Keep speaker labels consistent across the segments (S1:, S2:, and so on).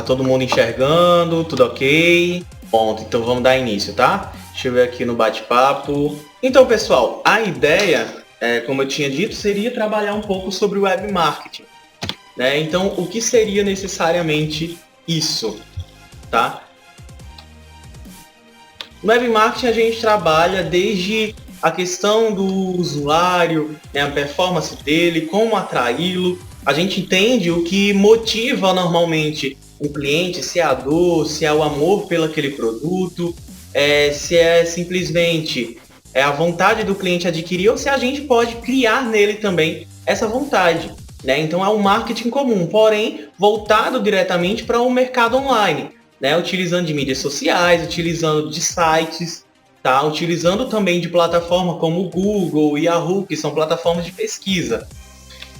S1: Tá todo mundo enxergando? Tudo ok? Ponto, então vamos dar início, tá? Deixa eu ver aqui no bate-papo. Então, pessoal, a ideia, como eu tinha dito, seria trabalhar um pouco sobre o web marketing, né? Então, o que seria necessariamente isso, tá? No web marketing a gente trabalha desde a questão do usuário, né, a performance dele, como atraí-lo. A gente entende o que motiva normalmente o cliente, se é a dor, se é o amor pelo aquele produto, se é simplesmente a vontade do cliente adquirir ou se a gente pode criar nele também essa vontade, né? Então é um marketing comum, porém voltado diretamente para o mercado online, né? Utilizando de mídias sociais, utilizando de sites, tá? Utilizando também de plataformas como o Google e Yahoo, que são plataformas de pesquisa.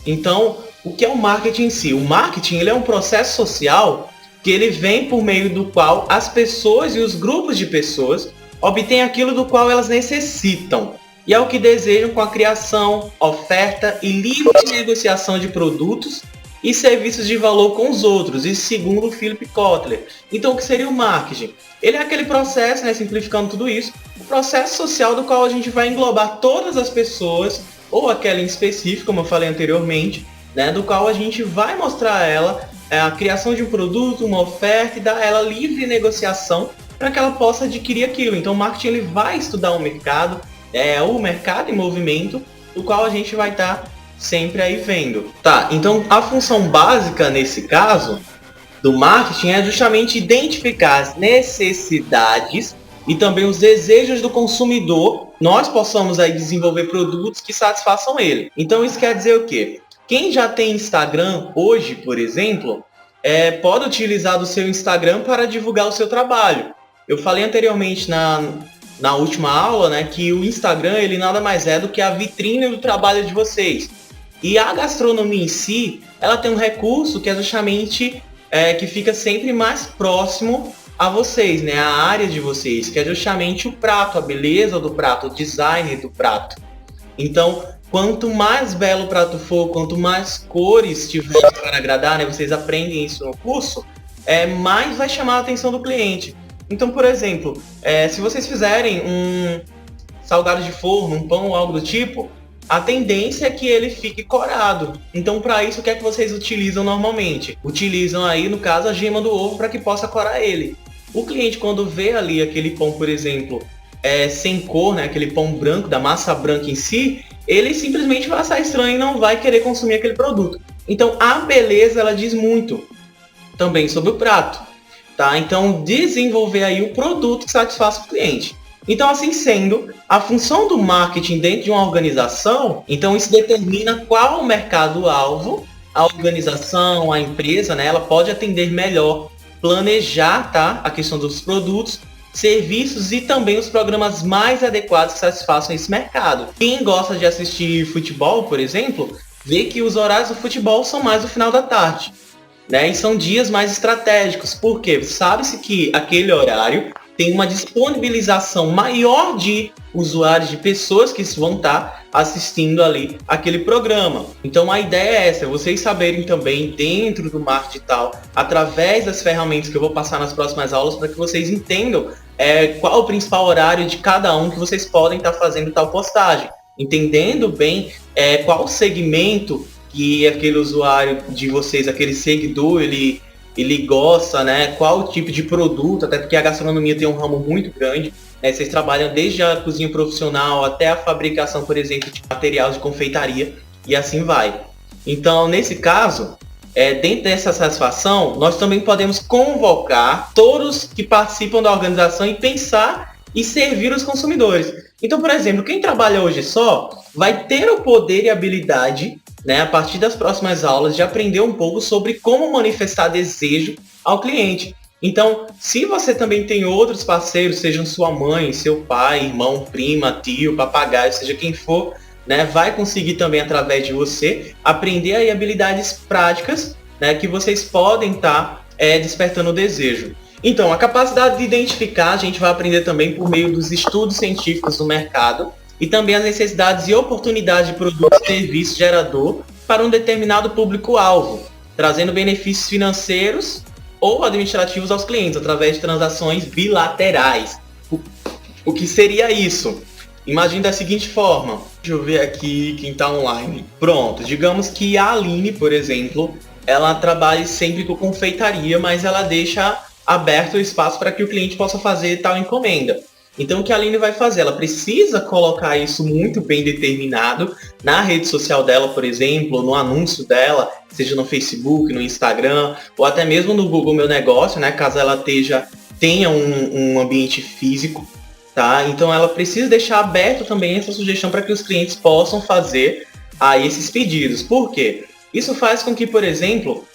S1: Então, o que é o marketing em si? O marketing ele é um processo social que ele vem por meio do qual as pessoas e os grupos de pessoas obtêm aquilo do qual elas necessitam. E é o que desejam com a criação, oferta e livre negociação de produtos e serviços de valor com os outros, isso segundo o Philip Kotler. Então, o que seria o marketing? Ele é aquele processo, né, simplificando tudo isso, o processo social do qual a gente vai englobar todas as pessoas, ou aquela em específico, como eu falei anteriormente, né, do qual a gente vai mostrar a ela a criação de um produto, uma oferta e dar a ela livre negociação para que ela possa adquirir aquilo. Então, o marketing ele vai estudar o mercado em movimento, do qual a gente vai estar sempre aí vendo. Tá, então a função básica nesse caso do marketing é justamente identificar as necessidades e também os desejos do consumidor, nós possamos aí desenvolver produtos que satisfaçam ele. Então isso quer dizer o quê? Quem já tem Instagram hoje, por exemplo, pode utilizar do seu Instagram para divulgar o seu trabalho. Eu falei anteriormente na última aula, né, que o Instagram ele nada mais é do que a vitrine do trabalho de vocês. E a gastronomia em si, ela tem um recurso que é justamente que fica sempre mais próximo a vocês, né? A área de vocês, que é justamente o prato, a beleza do prato, o design do prato. Então, quanto mais belo o prato for, quanto mais cores tiver para agradar, né? Vocês aprendem isso no curso, mais vai chamar a atenção do cliente. Então, por exemplo, se vocês fizerem um salgado de forno, um pão ou algo do tipo, a tendência é que ele fique corado. Então, para isso, o que é que vocês utilizam normalmente? Utilizam aí, no caso, a gema do ovo para que possa corar ele. O cliente, quando vê ali aquele pão, por exemplo, sem cor, né, aquele pão branco, da massa branca em si, ele simplesmente vai achar estranho e não vai querer consumir aquele produto. Então, a beleza, ela diz muito também sobre o prato, tá? Então, desenvolver aí o produto que satisfaça o cliente. Então, assim sendo, a função do marketing dentro de uma organização, então isso determina qual o mercado-alvo, a organização, a empresa, né, ela pode atender melhor, planejar, tá, a questão dos produtos, serviços e também os programas mais adequados que satisfaçam esse mercado. Quem gosta de assistir futebol, por exemplo, vê que os horários do futebol são mais no final da tarde, né, e são dias mais estratégicos, porque sabe-se que aquele horário tem uma disponibilização maior de usuários, de pessoas que vão estar assistindo ali aquele programa. Então a ideia é essa, vocês saberem também dentro do marketing digital, através das ferramentas que eu vou passar nas próximas aulas, para que vocês entendam qual o principal horário de cada um que vocês podem estar fazendo tal postagem. Entendendo bem qual segmento que aquele usuário de vocês, aquele seguidor, ele gosta, né? Qual tipo de produto, até porque a gastronomia tem um ramo muito grande, né? Vocês trabalham desde a cozinha profissional até a fabricação, por exemplo, de material de confeitaria e assim vai. Então, nesse caso, dentro dessa satisfação, nós também podemos convocar todos que participam da organização e pensar e servir os consumidores. Então, por exemplo, quem trabalha hoje só vai ter o poder e habilidade, né, a partir das próximas aulas, de aprender um pouco sobre como manifestar desejo ao cliente. Então, se você também tem outros parceiros, sejam sua mãe, seu pai, irmão, prima, tio, papagaio, seja quem for, né, vai conseguir também, através de você, aprender aí habilidades práticas, né, que vocês podem estar despertando o desejo. Então, a capacidade de identificar, a gente vai aprender também por meio dos estudos científicos do mercado, e também as necessidades e oportunidades de produto e serviço gerador para um determinado público-alvo, trazendo benefícios financeiros ou administrativos aos clientes, através de transações bilaterais. O que seria isso? Imagine da seguinte forma. Deixa eu ver aqui quem está online. Pronto, digamos que a Aline, por exemplo, ela trabalhe sempre com confeitaria, mas ela deixa aberto o espaço para que o cliente possa fazer tal encomenda. Então o que a Aline vai fazer? Ela precisa colocar isso muito bem determinado na rede social dela, por exemplo, no anúncio dela, seja no Facebook, no Instagram, ou até mesmo no Google Meu Negócio, né? Caso ela tenha um ambiente físico. Tá? Então ela precisa deixar aberto também essa sugestão para que os clientes possam fazer esses pedidos. Por quê? Isso faz com que, por exemplo,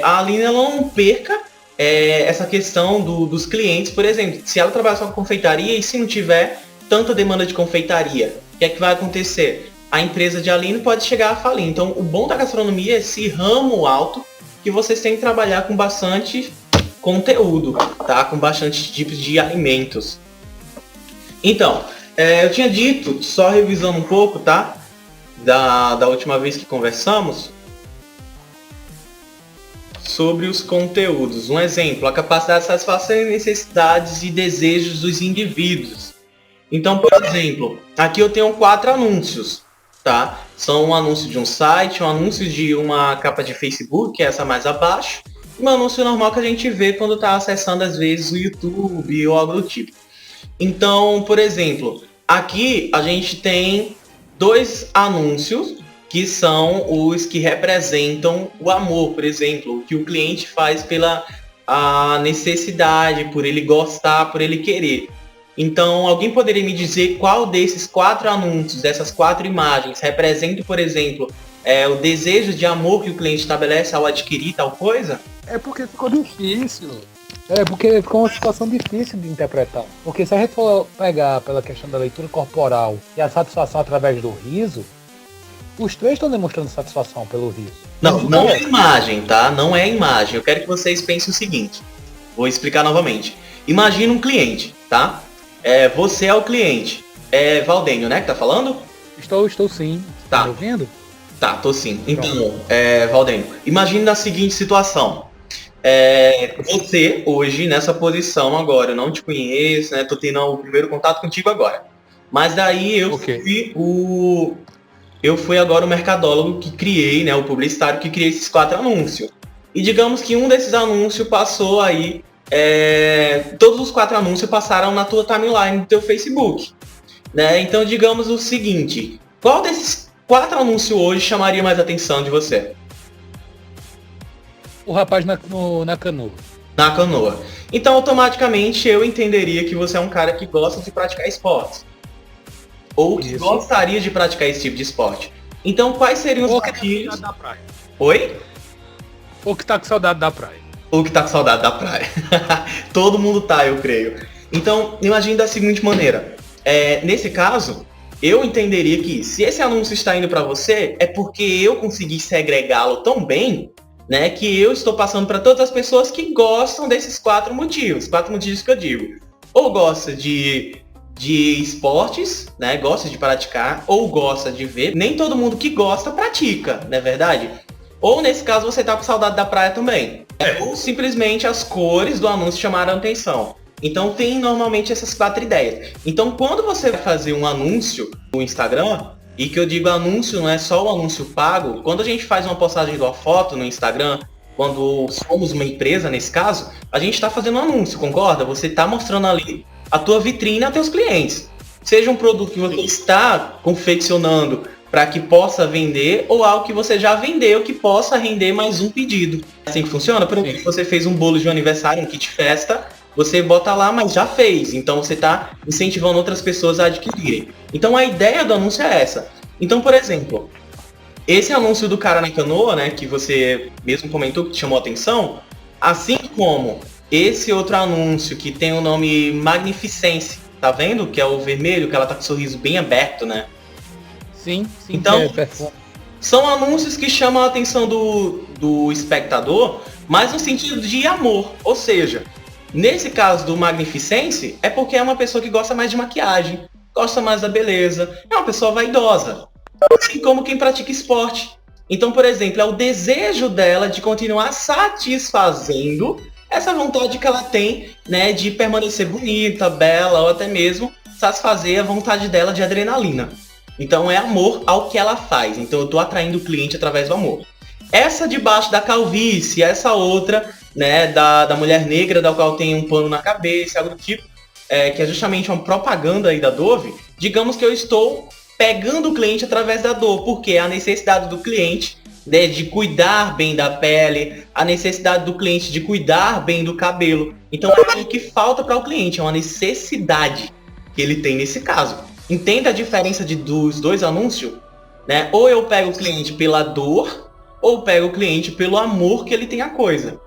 S1: a Aline ela não perca essa questão dos clientes. Por exemplo, se ela trabalha só com confeitaria e se não tiver tanta demanda de confeitaria, o que é que vai acontecer? A empresa de Aline pode chegar a falir. Então o bom da gastronomia é esse ramo alto que vocês têm que trabalhar com bastante conteúdo, tá? Com bastante tipos de alimentos. Então, eu tinha dito, só revisando um pouco, tá? Da última vez que conversamos, sobre os conteúdos. Um exemplo, a capacidade de satisfazer necessidades e desejos dos indivíduos. Então, por exemplo, aqui eu tenho 4 anúncios, tá? São um anúncio de um site, um anúncio de uma capa de Facebook, que é essa mais abaixo, e um anúncio normal que a gente vê quando está acessando, às vezes, o YouTube ou algo do tipo. Então, por exemplo, aqui a gente tem 2 anúncios que são os que representam o amor, por exemplo, o que o cliente faz pela necessidade, por ele gostar, por ele querer. Então, alguém poderia me dizer qual desses 4 anúncios, dessas 4 imagens, representa, por exemplo, o desejo de amor que o cliente estabelece ao adquirir tal coisa?
S2: É porque ficou difícil. É porque ficou uma situação difícil de interpretar. Porque se a gente for pegar pela questão da leitura corporal e a satisfação através do riso, os 3 estão demonstrando satisfação pelo riso.
S1: Não é imagem, tá? Não é imagem. Eu quero que vocês pensem o seguinte. Vou explicar novamente. Imagina um cliente, tá? Você é o cliente. É Valdênio, né, que tá falando?
S2: Estou sim.
S1: Tá.
S2: Tá me ouvindo?
S1: Tá, tô sim. Então, Valdênio, imagine na seguinte situação. Você hoje nessa posição agora, eu não te conheço, né? Tô tendo o primeiro contato contigo agora. Mas daí eu fui agora o mercadólogo que criei, né? O publicitário que criei esses 4 anúncios. E digamos que um desses anúncios passou aí, todos os 4 anúncios passaram na tua timeline do teu Facebook, né? Então digamos o seguinte, qual desses 4 anúncios hoje chamaria mais atenção de você?
S2: O rapaz na canoa.
S1: Na canoa. Então, automaticamente, eu entenderia que você é um cara que gosta de praticar esportes. Ou que gostaria de praticar esse tipo de esporte. Então, quais seriam os gatilhos?
S2: Da praia.
S1: Oi?
S2: Ou que tá com saudade da praia.
S1: Ou que tá com saudade da praia. Todo mundo tá, eu creio. Então, imagine da seguinte maneira. Nesse caso, eu entenderia que se esse anúncio está indo para você, é porque eu consegui segregá-lo tão bem, né, que eu estou passando para todas as pessoas que gostam desses 4 motivos. 4 motivos que eu digo. Ou gosta de esportes, né, gosta de praticar, ou gosta de ver. Nem todo mundo que gosta pratica, não é verdade? Ou nesse caso você tá com saudade da praia também. Ou simplesmente as cores do anúncio chamaram a atenção. Então tem normalmente essas 4 ideias. Então quando você vai fazer um anúncio no Instagram, e que eu digo anúncio, não é só o anúncio pago. Quando a gente faz uma postagem de uma foto no Instagram, quando somos uma empresa, nesse caso, a gente está fazendo um anúncio, concorda? Você está mostrando ali a tua vitrine a teus clientes. Seja um produto que você está confeccionando para que possa vender, ou algo que você já vendeu que possa render mais um pedido. É assim que funciona? Por exemplo, você fez um bolo de aniversário, um kit festa, você bota lá, mas já fez. Então você está incentivando outras pessoas a adquirirem. Então a ideia do anúncio é essa. Então, por exemplo, esse anúncio do cara na canoa, né, que você mesmo comentou que te chamou a atenção, assim como esse outro anúncio que tem o nome Magnificência, tá vendo? Que é o vermelho, que ela tá com o sorriso bem aberto, né?
S2: Sim.
S1: Então, são anúncios que chamam a atenção do espectador, mas no sentido de amor. Ou seja, nesse caso do Magnificence, é porque é uma pessoa que gosta mais de maquiagem, gosta mais da beleza, é uma pessoa vaidosa. Assim como quem pratica esporte. Então, por exemplo, é o desejo dela de continuar satisfazendo essa vontade que ela tem, né, de permanecer bonita, bela, ou até mesmo satisfazer a vontade dela de adrenalina. Então é amor ao que ela faz. Então eu estou atraindo o cliente através do amor. Essa debaixo da calvície, essa outra, né, da mulher negra, da qual tem um pano na cabeça, algo do tipo, que é justamente uma propaganda aí da Dove, digamos que eu estou pegando o cliente através da dor, porque é a necessidade do cliente, né, de cuidar bem da pele, a necessidade do cliente de cuidar bem do cabelo. Então é algo que falta para o cliente, é uma necessidade que ele tem nesse caso. Entenda a diferença dos dois anúncios? Né? Ou eu pego o cliente pela dor, ou pego o cliente pelo amor que ele tem à coisa.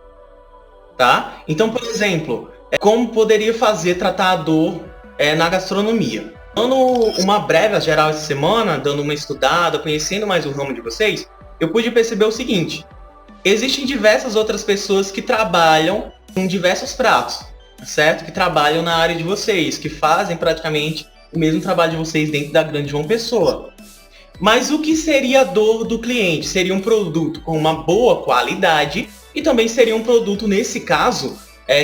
S1: Tá? Então, por exemplo, como poderia tratar a dor na gastronomia? Dando uma breve geral essa semana, dando uma estudada, conhecendo mais o ramo de vocês, eu pude perceber o seguinte: existem diversas outras pessoas que trabalham com diversos pratos, certo? Que trabalham na área de vocês, que fazem praticamente o mesmo trabalho de vocês dentro da grande João Pessoa. Mas o que seria a dor do cliente? Seria um produto com uma boa qualidade e também seria um produto, nesse caso,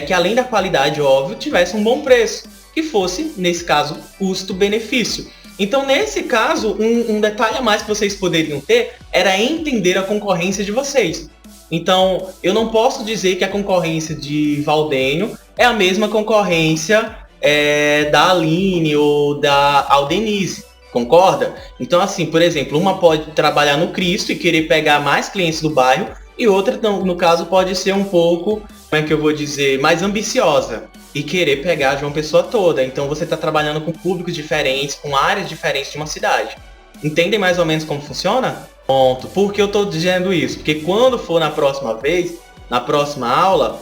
S1: que além da qualidade, óbvio, tivesse um bom preço, que fosse, nesse caso, custo-benefício. Então, nesse caso, um detalhe a mais que vocês poderiam ter era entender a concorrência de vocês. Então, eu não posso dizer que a concorrência de Valdênio é a mesma concorrência da Aline ou da Aldenise, concorda? Então, assim, por exemplo, uma pode trabalhar no Cristo e querer pegar mais clientes do bairro, e outra, no caso, pode ser um pouco, como é que eu vou dizer, mais ambiciosa e querer pegar de uma pessoa toda. Então você está trabalhando com públicos diferentes, com áreas diferentes de uma cidade. Entendem mais ou menos como funciona? Ponto. Por que eu estou dizendo isso? Porque quando for na próxima vez, na próxima aula,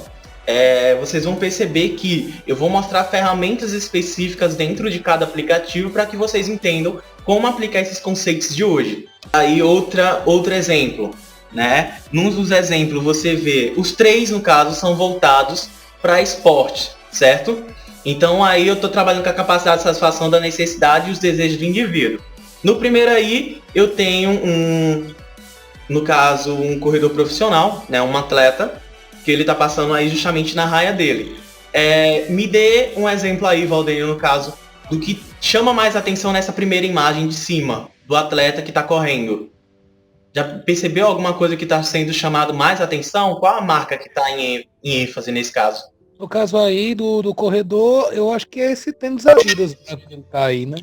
S1: vocês vão perceber que eu vou mostrar ferramentas específicas dentro de cada aplicativo para que vocês entendam como aplicar esses conceitos de hoje. Aí outro exemplo, né? Num dos exemplos você vê, os 3 no caso são voltados para esporte, certo? Então aí eu estou trabalhando com a capacidade de satisfação da necessidade e os desejos do indivíduo. No primeiro aí eu tenho no caso um corredor profissional, né? Um atleta, que ele está passando aí justamente na raia dele. Me dê um exemplo aí, Valdeir, no caso, do que chama mais atenção nessa primeira imagem de cima, do atleta que está correndo. Já percebeu alguma coisa que está sendo chamado mais atenção? Qual a marca que está em ênfase nesse caso?
S2: No caso aí do corredor, eu acho que é esse tênis Adidas que tá aí, né?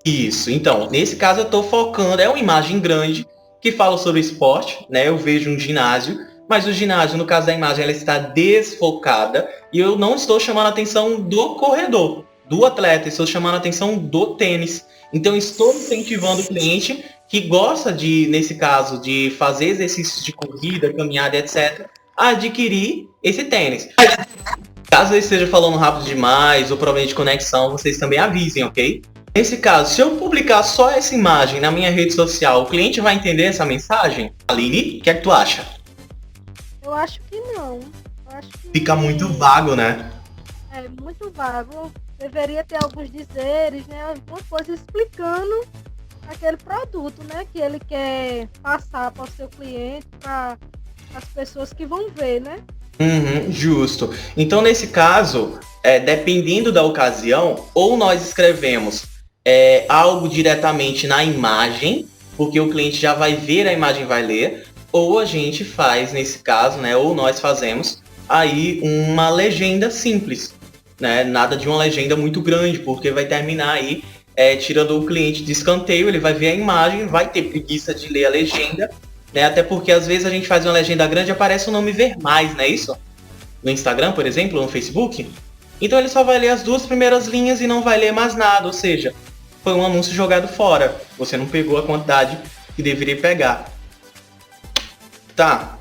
S1: Isso, então, nesse caso eu estou focando, é uma imagem grande que fala sobre esporte, né? Eu vejo um ginásio, mas o ginásio, no caso da imagem, ela está desfocada e eu não estou chamando a atenção do corredor, do atleta, estou chamando a atenção do tênis. Então estou incentivando o cliente que gosta de, nesse caso, de fazer exercícios de corrida, caminhada, etc., a adquirir esse tênis. Caso eu esteja falando rápido demais ou problema de conexão, vocês também avisem, ok? Nesse caso, se eu publicar só essa imagem na minha rede social, o cliente vai entender essa mensagem? Aline, o que é que tu acha?
S3: Eu acho que não.
S1: Fica muito vago, né?
S3: É muito vago. Deveria ter alguns dizeres, né? Alguma coisa explicando aquele produto, né? Que ele quer passar para o seu cliente, para as pessoas que vão ver, né?
S1: Justo. Então, nesse caso, dependendo da ocasião, ou nós escrevemos algo diretamente na imagem, porque o cliente já vai ver a imagem e vai ler, ou a gente faz, nesse caso, né? Ou nós fazemos aí uma legenda simples, né? Nada de uma legenda muito grande, porque vai terminar aí tirando o cliente de escanteio, ele vai ver a imagem, vai ter preguiça de ler a legenda, né? Até porque às vezes a gente faz uma legenda grande e aparece o nome Ver Mais, não é isso? No Instagram, por exemplo, ou no Facebook. Então ele só vai ler as 2 primeiras linhas e não vai ler mais nada, ou seja, foi um anúncio jogado fora. Você não pegou a quantidade que deveria pegar. Tá,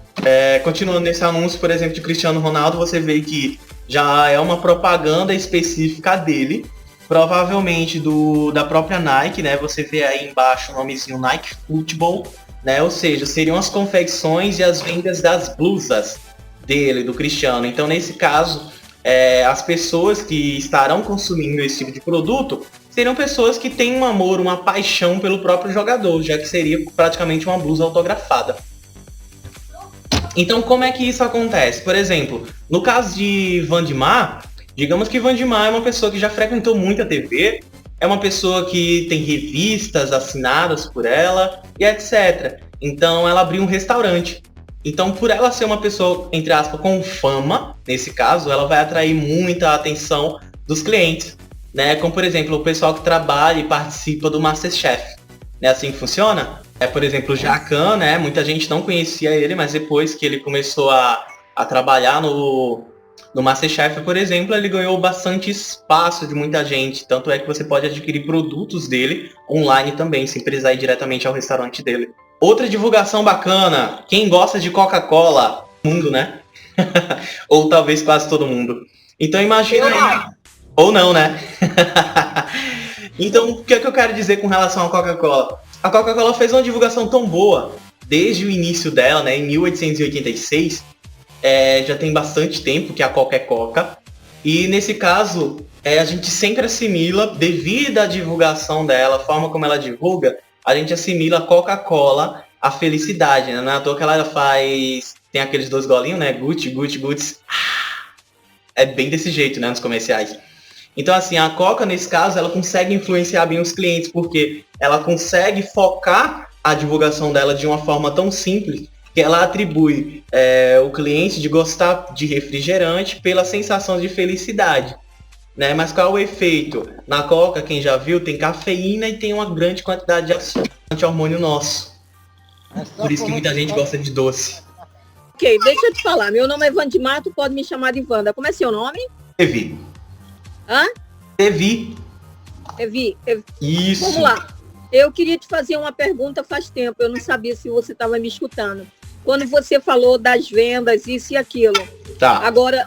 S1: continuando nesse anúncio, por exemplo, de Cristiano Ronaldo, você vê que já é uma propaganda específica dele, provavelmente da própria Nike, né? Você vê aí embaixo o nomezinho Nike Football, né? Ou seja, seriam as confecções e as vendas das blusas dele, do Cristiano. Então, nesse caso, as pessoas que estarão consumindo esse tipo de produto seriam pessoas que têm um amor, uma paixão pelo próprio jogador, já que seria praticamente uma blusa autografada. Então, como é que isso acontece? Por exemplo, no caso de Vandimar, digamos que Vandimar é uma pessoa que já frequentou muito a TV, é uma pessoa que tem revistas assinadas por ela e etc. Então, ela abriu um restaurante. Então, por ela ser uma pessoa, entre aspas, com fama, nesse caso, ela vai atrair muita atenção dos clientes, né? Como, por exemplo, o pessoal que trabalha e participa do MasterChef. É assim que funciona? Por exemplo, o Jacan, né? Muita gente não conhecia ele, mas depois que ele começou a trabalhar no MasterChef, por exemplo, ele ganhou bastante espaço de muita gente. Tanto é que você pode adquirir produtos dele online também, sem precisar ir diretamente ao restaurante dele. Outra divulgação bacana, quem gosta de Coca-Cola, mundo, né? Ou talvez quase todo mundo. Então imagina aí. Ou não, né? Então, o que é que eu quero dizer com relação à Coca-Cola? A Coca-Cola fez uma divulgação tão boa, desde o início dela, né, em 1886, já tem bastante tempo que a Coca é Coca, e nesse caso, a gente sempre assimila, devido à divulgação dela, a forma como ela divulga, a gente assimila a Coca-Cola à felicidade, né? Não é à toa que ela faz, tem aqueles 2 golinhos, né, Gucci, Gucci, Gucci, é bem desse jeito, né, nos comerciais. Então, assim, a Coca, nesse caso, ela consegue influenciar bem os clientes, porque ela consegue focar a divulgação dela de uma forma tão simples que ela atribui o cliente de gostar de refrigerante pela sensação de felicidade, né? Mas qual é o efeito? Na Coca, quem já viu, tem cafeína e tem uma grande quantidade de açúcar, anti-hormônio nosso. Por isso que muita gente gosta de doce.
S4: Ok, deixa eu te falar. Meu nome é Vandimar, tu pode me chamar de Wanda. Como é seu nome?
S1: Evi.
S4: Hã?
S1: Evi. Isso.
S4: Vamos lá. Eu queria te fazer uma pergunta faz tempo. Eu não sabia se você estava me escutando. Quando você falou das vendas, isso e aquilo.
S1: Tá.
S4: Agora,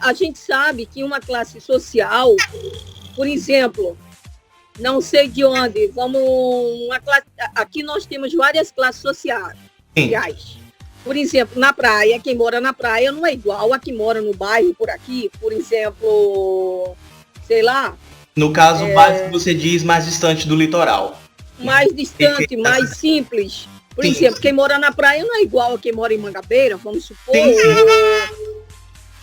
S4: a gente sabe que uma classe social, por exemplo, não sei de onde, aqui nós temos várias classes sociais. Por exemplo, na praia, quem mora na praia não é igual a quem mora no bairro por aqui. Por exemplo, sei lá.
S1: No caso, o bairro que você diz mais distante do litoral.
S4: Mais distante, mais simples. Por exemplo, quem mora na praia não é igual a quem mora em Mangabeira, vamos supor.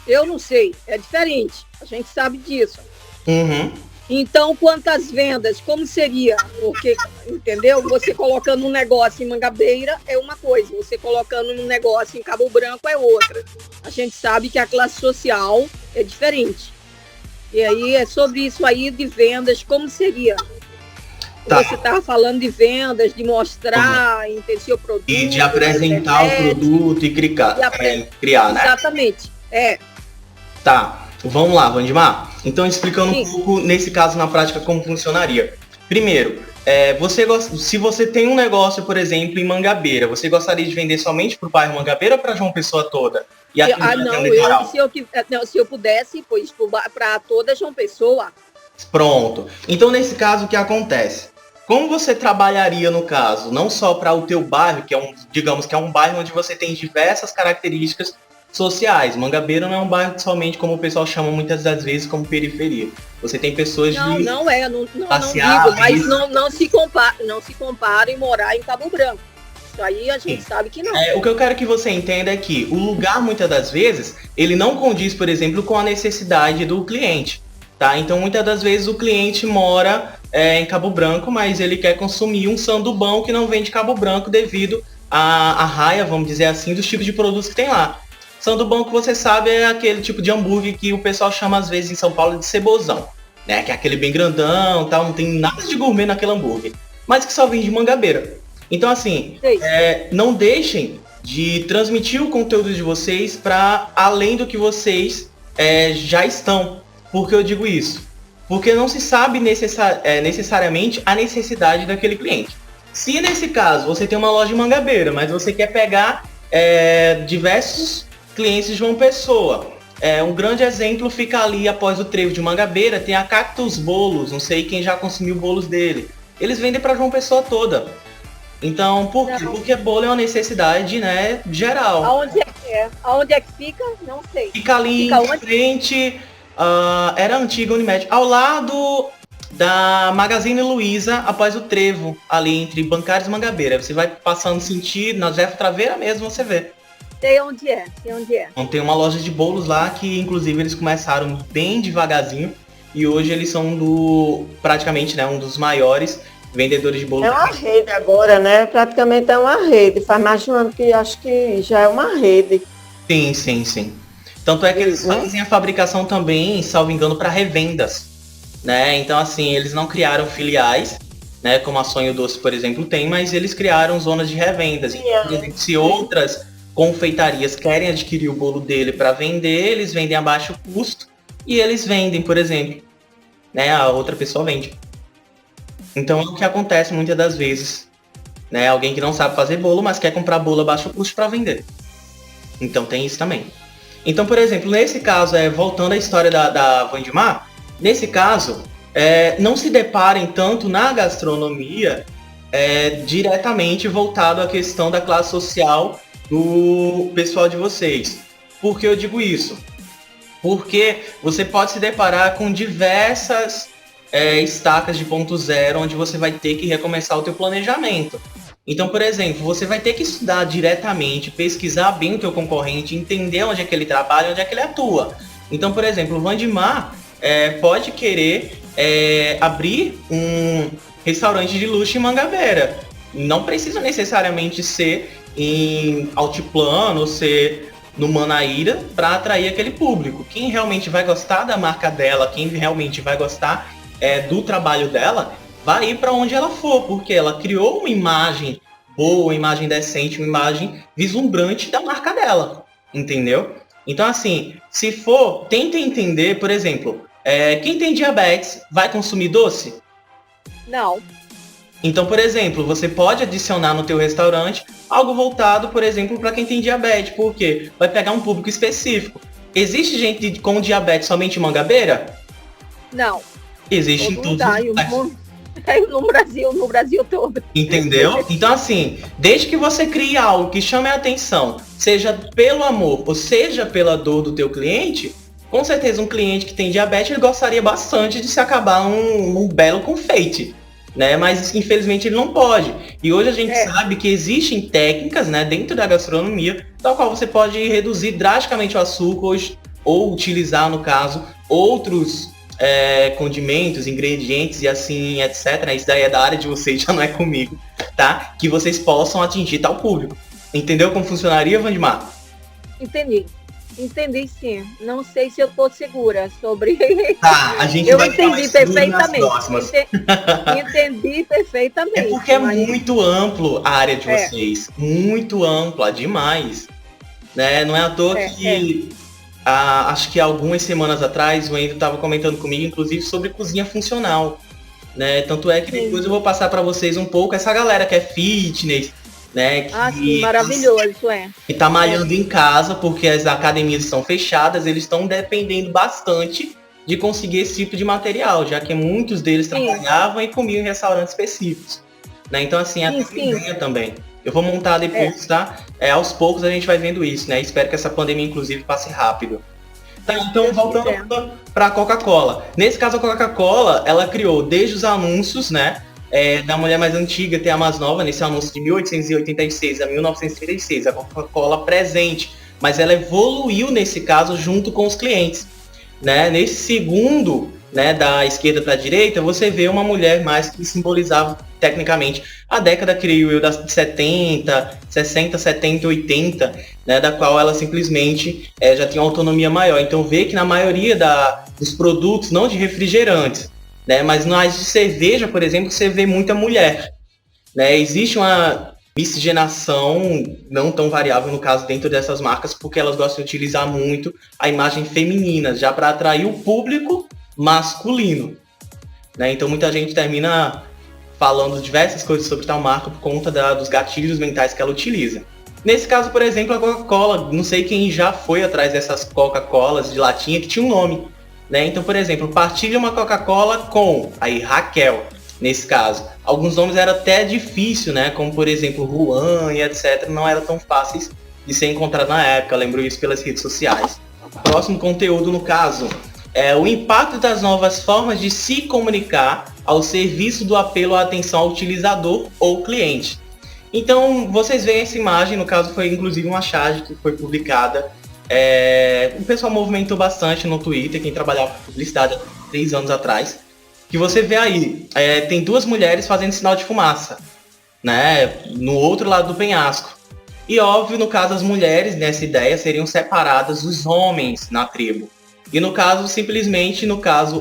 S4: Eu não sei, é diferente. A gente sabe disso.
S1: Uhum.
S4: Então, quantas vendas, como seria? Porque, entendeu? Você colocando um negócio em Mangabeira é uma coisa, você colocando um negócio em Cabo Branco é outra. A gente sabe que a classe social é diferente. E aí é sobre isso aí de vendas, como seria? Tá. Você estava falando de vendas, de mostrar, ter seu produto.
S1: E de apresentar o produto e criar, né?
S4: Exatamente,
S1: Tá, vamos lá, Vandimar. Então, explicando um pouco, nesse caso, na prática, como funcionaria. Primeiro, se você tem um negócio, por exemplo, em Mangabeira, você gostaria de vender somente para o bairro Mangabeira ou para João Pessoa toda?
S4: Se eu pudesse, pois para toda João Pessoa.
S1: Pronto. Então, nesse caso, o que acontece? Como você trabalharia, no caso, não só para o teu bairro, que é um bairro onde você tem diversas características sociais. Mangabeira não é um bairro que somente, como o pessoal chama muitas das vezes, como periferia. Você tem pessoas
S4: não digo, mas não se compara em morar em Cabo Branco. Isso aí a gente sabe que não.
S1: O que eu quero que você entenda é que o lugar, muitas das vezes, ele não condiz, por exemplo, com a necessidade do cliente. Tá? Então, muitas das vezes, o cliente mora em Cabo Branco, mas ele quer consumir um sandubão que não vem de Cabo Branco devido à raia, vamos dizer assim, dos tipos de produtos que tem lá. Sandubão, que você sabe, é aquele tipo de hambúrguer que o pessoal chama, às vezes, em São Paulo, de cebozão. Né? Que é aquele bem grandão, tal, não tem nada de gourmet naquele hambúrguer. Mas que só vem de Mangabeira. Então, assim, não deixem de transmitir o conteúdo de vocês para além do que vocês já estão. Por que eu digo isso? Porque não se sabe necessariamente a necessidade daquele cliente. Se nesse caso você tem uma loja em Mangabeira, mas você quer pegar diversos clientes de João Pessoa. Um grande exemplo fica ali após o trevo de Mangabeira, tem a Cactus Bolos, não sei quem já consumiu bolos dele. Eles vendem para João Pessoa toda. Então, por quê? Porque bolo é uma necessidade, né, geral.
S4: Aonde é que fica? Não sei.
S1: Fica ali em frente, era a antiga Unimed, ao lado da Magazine Luiza, após o trevo, ali entre Bancários e Mangabeira. Você vai passando sentido, na Jeff Traveira mesmo, você vê.
S4: Sei onde é, sei onde é.
S1: Então, tem uma loja de bolos lá que, inclusive, eles começaram bem devagarzinho e hoje eles são praticamente, né, um dos maiores vendedores de bolos.
S5: É uma rede agora, né? Praticamente é uma rede. Faz mais de um ano que acho que já é uma rede.
S1: Sim. Tanto é que eles fazem a fabricação também, salvo engano, para revendas, né? Então, assim, eles não criaram filiais, né, como a Sonho Doce, por exemplo, tem, mas eles criaram zonas de revendas. Então, por exemplo, se outras confeitarias querem adquirir o bolo dele para vender, eles vendem a baixo custo e eles vendem, por exemplo, né, a outra pessoa vende. Então é o que acontece muitas das vezes, né, alguém que não sabe fazer bolo, mas quer comprar bolo a baixo custo para vender. Então tem isso também. Então, por exemplo, nesse caso, voltando à história da Wandmar, nesse caso, não se deparem tanto na gastronomia diretamente voltado à questão da classe social do pessoal de vocês. Por que eu digo isso? Porque você pode se deparar com diversas estacas de ponto zero, onde você vai ter que recomeçar o teu planejamento. Então, por exemplo, você vai ter que estudar diretamente, pesquisar bem o teu concorrente, entender onde é que ele trabalha, onde é que ele atua. Então, por exemplo, o Wandmar pode querer abrir um restaurante de luxo em Mangabeira. Não precisa necessariamente ser em Altiplano ou ser no Manaíra para atrair aquele público. Quem realmente vai gostar da marca dela, quem realmente vai gostar do trabalho dela, vai ir para onde ela for, porque ela criou uma imagem boa, uma imagem decente, uma imagem vislumbrante da marca dela, entendeu? Então, assim, se for, tenta entender, por exemplo, quem tem diabetes vai consumir doce?
S4: Não.
S1: Então, por exemplo, você pode adicionar no teu restaurante algo voltado, por exemplo, para quem tem diabetes, porque vai pegar um público específico. Existe gente com diabetes somente em Mangabeira?
S4: Não.
S1: Existe em todos
S4: no Brasil todo.
S1: Entendeu? Então, assim, desde que você crie algo que chame a atenção, seja pelo amor ou seja pela dor do teu cliente, com certeza um cliente que tem diabetes, ele gostaria bastante de se acabar um belo confeite, né? Mas infelizmente ele não pode. E hoje a gente sabe que existem técnicas, né, dentro da gastronomia, da qual você pode reduzir drasticamente o açúcar ou utilizar, no caso, outros condimentos, ingredientes e assim, etc. Isso daí é da área de vocês, já não é comigo, tá? Que vocês possam atingir tal público. Entendeu como funcionaria, Wandmar?
S4: Entendi sim. Não sei se eu tô segura sobre.
S1: Tá, a gente vai
S4: entendi perfeitamente. Entendi perfeitamente.
S1: É porque é muito amplo a área de vocês. Muito ampla, demais. Né? Não é à toa que acho que algumas semanas atrás o Endo estava comentando comigo, inclusive, sobre cozinha funcional. Né? Tanto é que depois eu vou passar para vocês um pouco essa galera que é fitness, né?
S4: Sim, maravilhoso,
S1: que tá malhando em casa porque as academias estão fechadas, eles estão dependendo bastante de conseguir esse tipo de material, já que muitos deles trabalhavam e comiam em restaurantes específicos, né? Então, assim, a ideia também. Eu vou montar depois, tá? Aos poucos a gente vai vendo isso, né? Espero que essa pandemia, inclusive, passe rápido. Tá, então, voltando para a Coca-Cola. Nesse caso, a Coca-Cola, ela criou desde os anúncios, né? Da mulher mais antiga até a mais nova, nesse anúncio de 1886 a 1936, a Coca-Cola presente, mas ela evoluiu nesse caso junto com os clientes, né? Nesse segundo, né, da esquerda para a direita, você vê uma mulher mais que simbolizava tecnicamente a década, creio eu, das 70, 60, 70, 80, né, da qual ela simplesmente já tinha uma autonomia maior. Então vê que na maioria dos produtos, não de refrigerantes, né, mas nas de cerveja, por exemplo, você vê muita mulher, né? Existe uma miscigenação não tão variável, no caso, dentro dessas marcas, porque elas gostam de utilizar muito a imagem feminina, já para atrair o público masculino, né? Então muita gente termina falando diversas coisas sobre tal marca por conta dos gatilhos mentais que ela utiliza. Nesse caso, por exemplo, a Coca-Cola, não sei quem já foi atrás dessas Coca-Colas de latinha que tinha um nome, né? Então, por exemplo, partilha uma Coca-Cola com aí Raquel, nesse caso. Alguns nomes era até difícil, né? Como, por exemplo, Juan e etc. Não eram tão fáceis de ser encontrado na época, eu lembro isso pelas redes sociais. Próximo conteúdo, no caso, o impacto das novas formas de se comunicar ao serviço do apelo à atenção ao utilizador ou cliente. Então, vocês veem essa imagem, no caso foi inclusive uma charge que foi publicada. O pessoal movimentou bastante no Twitter, quem trabalhava com publicidade há 3 anos atrás. Que você vê aí, tem 2 mulheres fazendo sinal de fumaça, né, no outro lado do penhasco. E óbvio, no caso, as mulheres nessa ideia seriam separadas dos homens na tribo. E no caso, simplesmente,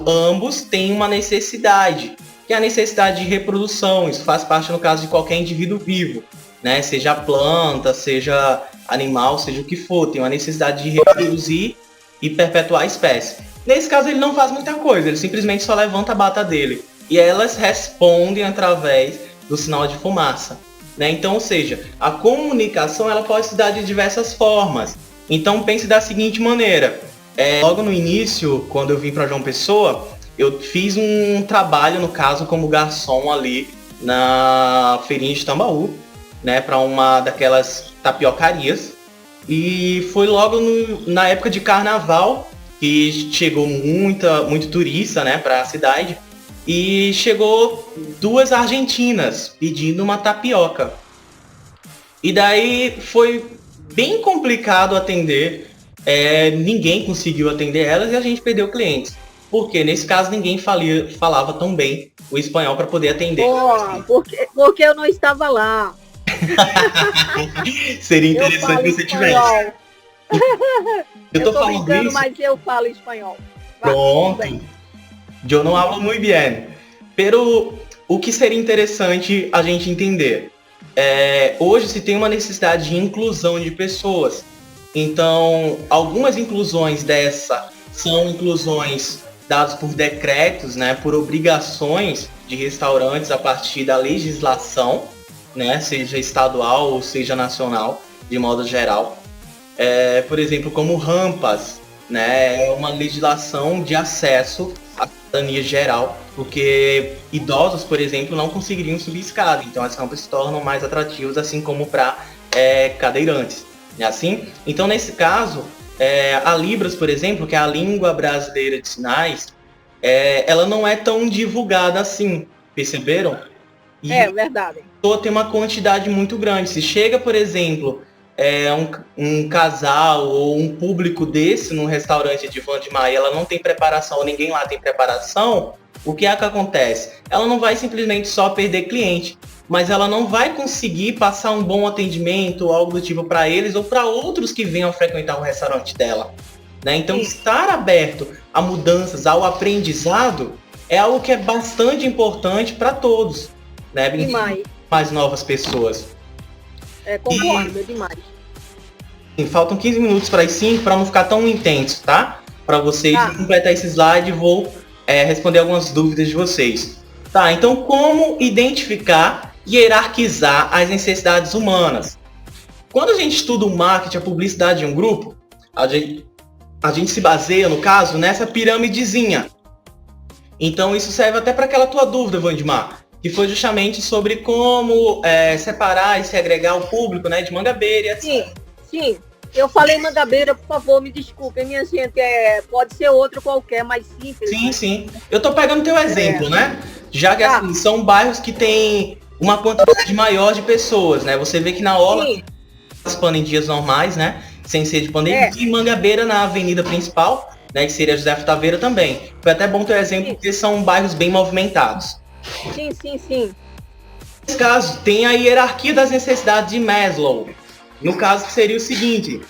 S1: ambos têm uma necessidade, que é a necessidade de reprodução. Isso faz parte, no caso, de qualquer indivíduo vivo, né? Seja planta, seja animal, seja o que for. Tem uma necessidade de reproduzir e perpetuar a espécie. Nesse caso, ele não faz muita coisa, ele simplesmente só levanta a bata dele. E elas respondem através do sinal de fumaça, né? Então, ou seja, a comunicação ela pode se dar de diversas formas. Então, pense da seguinte maneira. Logo no início, quando eu vim para João Pessoa, eu fiz um trabalho, no caso, como garçom ali na feirinha de Tambaú, né, para uma daquelas tapiocarias. E foi logo na época de carnaval que chegou muito turista, né, para a cidade. E chegou 2 argentinas pedindo uma tapioca. E daí foi bem complicado atender. Ninguém conseguiu atender elas e a gente perdeu clientes. Porque nesse caso ninguém falava tão bem o espanhol para poder atender.
S4: Porque eu não estava lá.
S1: Seria interessante se você tivesse. Eu tô falando
S4: brincando,
S1: isso.
S4: mas eu falo espanhol.
S1: Pronto. Eu não hablo muito bem. Pero o que seria interessante a gente entender? Hoje se tem uma necessidade de inclusão de pessoas. Então, algumas inclusões dessa são inclusões dadas por decretos, né, por obrigações de restaurantes a partir da legislação, né, seja estadual ou seja nacional, de modo geral. Por exemplo, como rampas, né, é uma legislação de acesso à cidadania geral, porque idosos, por exemplo, não conseguiriam subir escada, então as rampas se tornam mais atrativas, assim como para cadeirantes. É assim? Então, nesse caso, a Libras, por exemplo, que é a língua brasileira de sinais, ela não é tão divulgada assim, perceberam? E
S4: verdade.
S1: tem uma quantidade muito grande. Se chega, por exemplo, um casal ou um público desse num restaurante de Vandemar e ela não tem preparação, ou ninguém lá tem preparação, o que acontece? Ela não vai simplesmente só perder cliente, mas ela não vai conseguir passar um bom atendimento ou algo do tipo para eles ou para outros que venham frequentar o restaurante dela, né? Então, estar aberto a mudanças, ao aprendizado, é algo que é bastante importante para todos, né?
S4: Demais.
S1: Mais novas pessoas.
S4: Concordo, é demais.
S1: Faltam 15 minutos para as 5, para não ficar tão intenso, tá? Para vocês completar esse slide, vou responder algumas dúvidas de vocês. Tá, então como identificar e hierarquizar as necessidades humanas? Quando a gente estuda o marketing, a publicidade de um grupo, a gente se baseia, no caso, nessa piramidezinha. Então isso serve até para aquela tua dúvida, Vandemar, que foi justamente sobre como separar e segregar o público, né, de Mangabeira e assim.
S4: Sim. Eu falei Mangabeira, por favor, me desculpem, minha gente, pode ser outro qualquer, mais simples.
S1: Sim. Eu tô pegando teu exemplo, né? Já que assim, são bairros que tem uma quantidade maior de pessoas, né? Você vê que na Orla participando em dias normais, né? Sem ser de pandemia, e Mangabeira na avenida principal, né? Que seria José Taveira também. Foi até bom teu exemplo, porque são bairros bem movimentados.
S4: Sim.
S1: Nesse caso, tem a hierarquia das necessidades de Maslow. No caso, que seria o seguinte,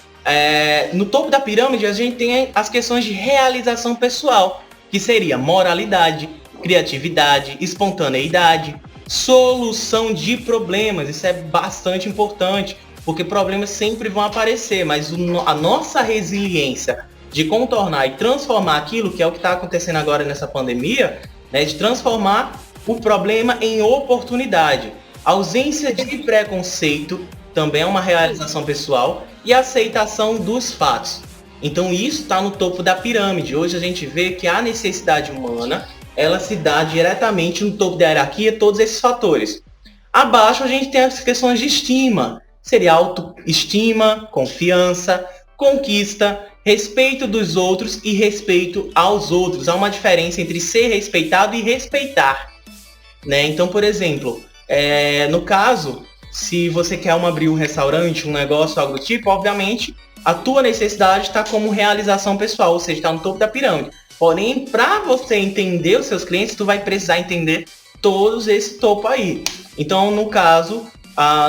S1: no topo da pirâmide a gente tem as questões de realização pessoal, que seria moralidade, criatividade, espontaneidade, solução de problemas. Isso é bastante importante, porque problemas sempre vão aparecer, mas a nossa resiliência de contornar e transformar aquilo, que é o que está acontecendo agora nessa pandemia, né, de transformar o problema em oportunidade. A ausência de preconceito também é uma realização pessoal e a aceitação dos fatos. Então isso está no topo da pirâmide. Hoje a gente vê que a necessidade humana, ela se dá diretamente no topo da hierarquia, todos esses fatores. Abaixo a gente tem as questões de estima. Seria autoestima, confiança, conquista, respeito dos outros e respeito aos outros. Há uma diferença entre ser respeitado e respeitar, né? Então, por exemplo, no caso, se você quer abrir um restaurante, um negócio, algo do tipo, obviamente a tua necessidade está como realização pessoal, ou seja, está no topo da pirâmide. Porém, para você entender os seus clientes, tu vai precisar entender todos esse topo aí. Então, no caso,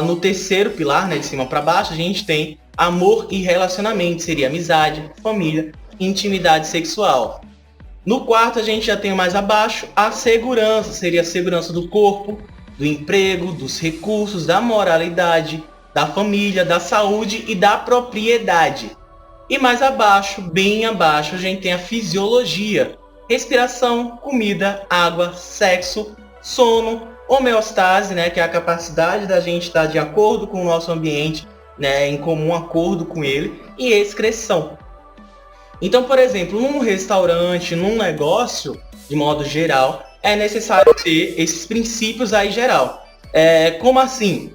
S1: no terceiro pilar, né, de cima para baixo, a gente tem amor e relacionamento, seria amizade, família, intimidade sexual. No quarto, a gente já tem mais abaixo a segurança, seria a segurança do corpo, do emprego, dos recursos, da moralidade, da família, da saúde e da propriedade. E mais abaixo, bem abaixo, a gente tem a fisiologia, respiração, comida, água, sexo, sono, homeostase, né, que é a capacidade da gente estar de acordo com o nosso ambiente, né, em comum acordo com ele, e excreção. Então, por exemplo, num restaurante, num negócio, de modo geral, é necessário ter esses princípios aí geral. Como assim?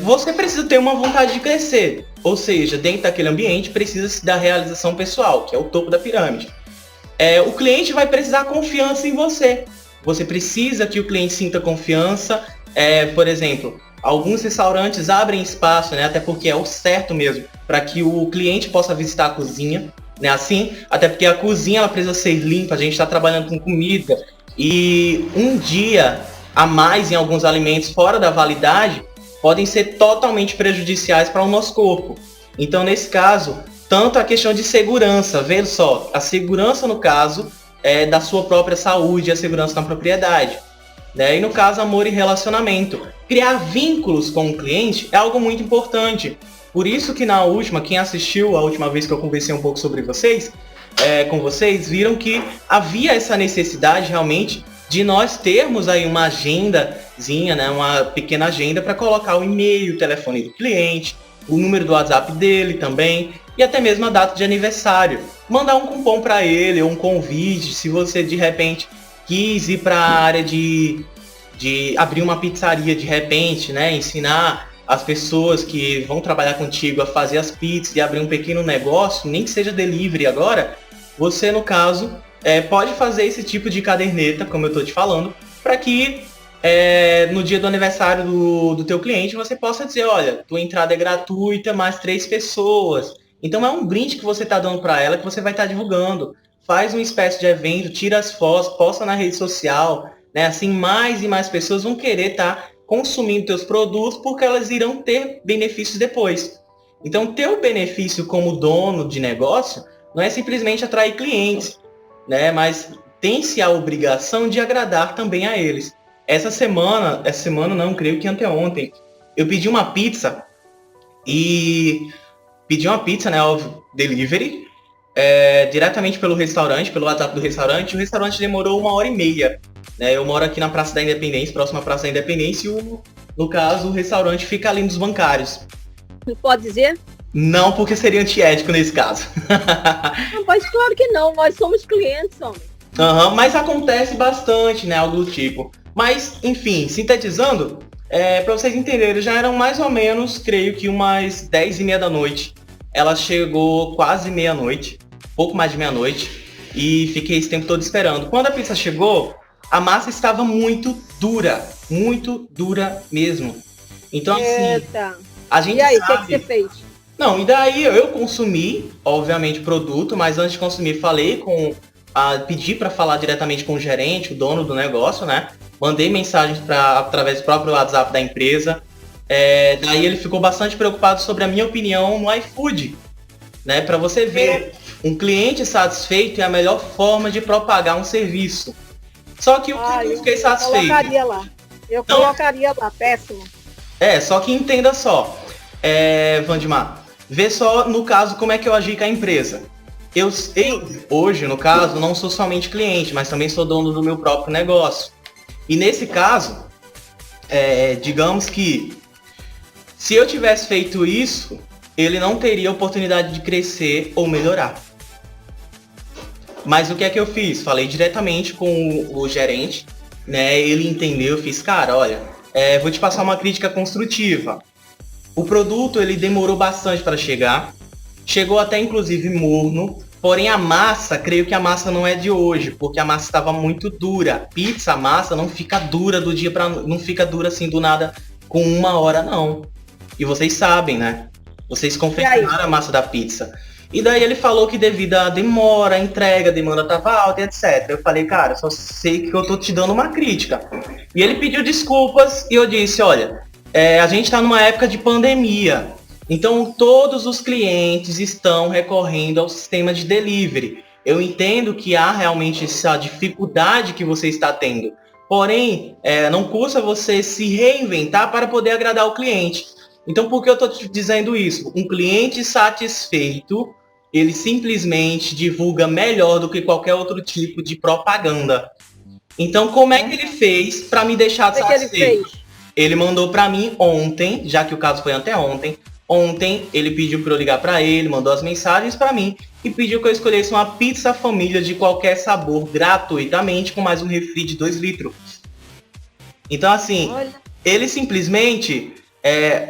S1: Você precisa ter uma vontade de crescer, ou seja, dentro daquele ambiente precisa-se da realização pessoal, que é o topo da pirâmide. O cliente vai precisar confiança em você. Você precisa que o cliente sinta confiança. Por exemplo, alguns restaurantes abrem espaço, né, até porque é o certo mesmo, para que o cliente possa visitar a cozinha, né, assim, até porque a cozinha ela precisa ser limpa, a gente está trabalhando com comida, e um dia a mais em alguns alimentos fora da validade podem ser totalmente prejudiciais para o nosso corpo. Então, nesse caso, tanto a questão de segurança, veja só, a segurança no caso é da sua própria saúde, a segurança na propriedade, né? E no caso, amor e relacionamento. Criar vínculos com o cliente é algo muito importante. Por isso que na última, quem assistiu a última vez que eu conversei um pouco sobre vocês, com vocês, viram que havia essa necessidade realmente de nós termos aí uma agendazinha, né, uma pequena agenda para colocar o e-mail, o telefone do cliente, o número do WhatsApp dele também, e até mesmo a data de aniversário. Mandar um cupom para ele, ou um convite, se você de repente quis ir para a área de abrir uma pizzaria de repente, né, ensinar as pessoas que vão trabalhar contigo a fazer as pizzas e abrir um pequeno negócio, nem que seja delivery agora, você no caso pode fazer esse tipo de caderneta, como eu estou te falando, para que no dia do aniversário do teu cliente você possa dizer, olha, tua entrada é gratuita, mais 3 pessoas. Então é um brinde que você está dando para ela, que você vai estar divulgando. Faz uma espécie de evento, tira as fotos, posta na rede social, né? Assim mais e mais pessoas vão querer estar consumindo teus produtos porque elas irão ter benefícios depois. Então, teu benefício como dono de negócio não é simplesmente atrair clientes, né? Mas tem-se a obrigação de agradar também a eles. Essa semana não, creio que anteontem, eu pedi uma pizza né, óbvio, delivery, diretamente pelo restaurante, pelo WhatsApp do restaurante. O restaurante demorou 1h30, né? Eu moro aqui na Praça da Independência, próxima à Praça da Independência, e no caso o restaurante fica ali nos bancários.
S4: Não pode dizer?
S1: Não, porque seria antiético nesse caso.
S4: Não, mas claro que não, nós somos clientes, homem.
S1: Mas acontece bastante, né, algo do tipo. Mas, enfim, sintetizando, para vocês entenderem, já eram mais ou menos, creio que umas 10h30 da noite. Ela chegou quase meia-noite, pouco mais de meia-noite, e fiquei esse tempo todo esperando. Quando a pizza chegou, a massa estava muito dura mesmo. Então, assim, a gente
S4: e aí,
S1: sabe...
S4: o que você fez?
S1: Não, e daí eu consumi, obviamente, o produto, mas antes de consumir, pedi para falar diretamente com o gerente, o dono do negócio, né? Mandei mensagens através do próprio WhatsApp da empresa. Daí ele ficou bastante preocupado sobre a minha opinião no iFood, né? Para você ver, um cliente satisfeito é a melhor forma de propagar um serviço. Só que eu fiquei satisfeito.
S4: Eu colocaria lá, péssimo.
S1: Só que entenda só, Vandimar, vê só no caso como é que eu agi com a empresa. Eu hoje, no caso, não sou somente cliente, mas também sou dono do meu próprio negócio. E nesse caso, digamos que se eu tivesse feito isso, ele não teria oportunidade de crescer ou melhorar. Mas o que é que eu fiz? Falei diretamente com o gerente, né? Ele entendeu, eu fiz, cara, olha, vou te passar uma crítica construtiva. O produto, ele demorou bastante para chegar, chegou até inclusive morno, porém a massa, creio que a massa não é de hoje, porque a massa estava muito dura. Pizza, a massa não fica dura do dia para, não fica dura assim do nada com 1 hora não. E vocês sabem, né? Vocês confeccionaram a massa da pizza. E daí ele falou que devido à demora, a entrega, a demanda estava alta e etc. Eu falei, cara, só sei que eu tô te dando uma crítica. E ele pediu desculpas e eu disse, olha, a gente está numa época de pandemia. Então todos os clientes estão recorrendo ao sistema de delivery. Eu entendo que há realmente essa dificuldade que você está tendo. Porém, não custa você se reinventar para poder agradar o cliente. Então, por que eu estou te dizendo isso? Um cliente satisfeito, ele simplesmente divulga melhor do que qualquer outro tipo de propaganda. Então, como é que ele fez para me deixar satisfeito? Ele mandou para mim ontem, já que o caso foi anteontem. Ontem, ele pediu para eu ligar para ele, mandou as mensagens para mim e pediu que eu escolhesse uma pizza família de qualquer sabor gratuitamente com mais um refri de 2 litros. Então, assim, ele simplesmente